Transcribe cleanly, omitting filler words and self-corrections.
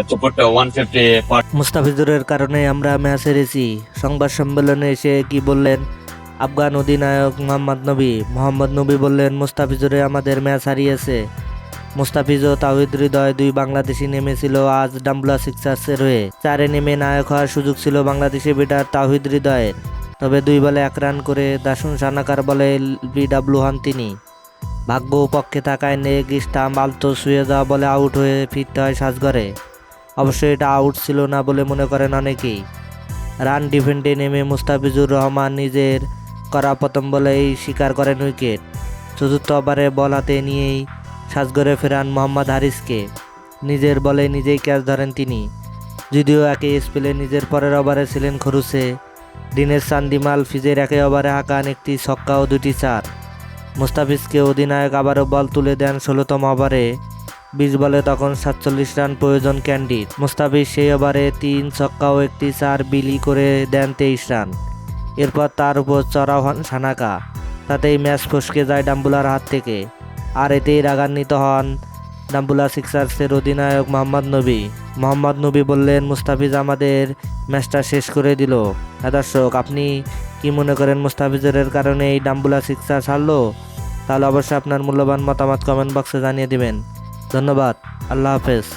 to put 150 per. মুস্তাফিজুরের কারণে আমরা match হেরেছি। সংবাদ সম্মেলনে এসে কি বললেন আফগান অধিনায়ক মোহাম্মদ নবী বললেন মুস্তাফিজুরে আমাদের ম্যাচ হারিয়েছে। মুস্তাফিজ ও তাওহিদ হৃদয় দুই বাংলাদেশি নেমেছিল আজ ডাম্বুলা সিক্সার্সের হয়ে। 4-এ নেমে নায়ক হওয়ার সুযোগ ছিল বাংলাদেশি ব্যাটার তাওহিদ হৃদয়ের, তবে 2 বলে 1 রান করে দাসুন সানাকার বলে বিডব্লিউ হন তিনি। ভাগ্য পক্ষে থাকায় নেক স্টাম্প আলতো শুয়ে যাওয়া বলে আউট হয়ে ফিরতে হয় সাজঘরে। অবশ্যই এটা আউট ছিল না বলে মনে করেন অনেকেই। রান ডিফেন্ডে নেমে মুস্তাফিজুর রহমান নিজের করা প্রথম বলেই স্বীকার করেন উইকেট। চতুর্থ ওভারে বল হাতে নিয়েই সাজঘরে ফেরান মোহাম্মদ হারিসকে। নিজের বলে নিজেই ক্যাচ ধরেন তিনি। যদিও একই স্পেলে নিজের পরের ওভারে ছিলেন খরুসে। দিনের চান্দিমাল ফিজের একই ওভারে হাঁকান একটি ছক্কা ও 2টি চার। মুস্তাফিজকে অধিনায়ক আবারও বল তুলে দেন 16তম ওভারে। 20 বলে তখন 47 রান প্রয়োজন ক্যান্ডির। মুস্তাফিজ সেই ওভারে 3 ছক্কা ও 1টি চার বিলি করে দেন 23 রান। এরপর তার উপর চড়াও হন সানাকা। তাতেই ম্যাচ ফসকে যায় ডাম্বুলার হাত থেকে। আর এতেই রাগান্বিত হন ডাম্বুলা সিক্সার্সের অধিনায়ক মোহাম্মদ নবী বললেন মুস্তাফিজ আমাদের ম্যাচটা শেষ করে দিল। দর্শক, আপনি কি মনে করেন মুস্তাফিজের কারণে এই ডাম্বুলা সিক্সার্স হারলো? তাহলে অবশ্যই আপনার মূল্যবান মতামত কমেন্ট বক্সে জানিয়ে দিবেন। ধন্যবাদ। আল্লাহ হাফেজ।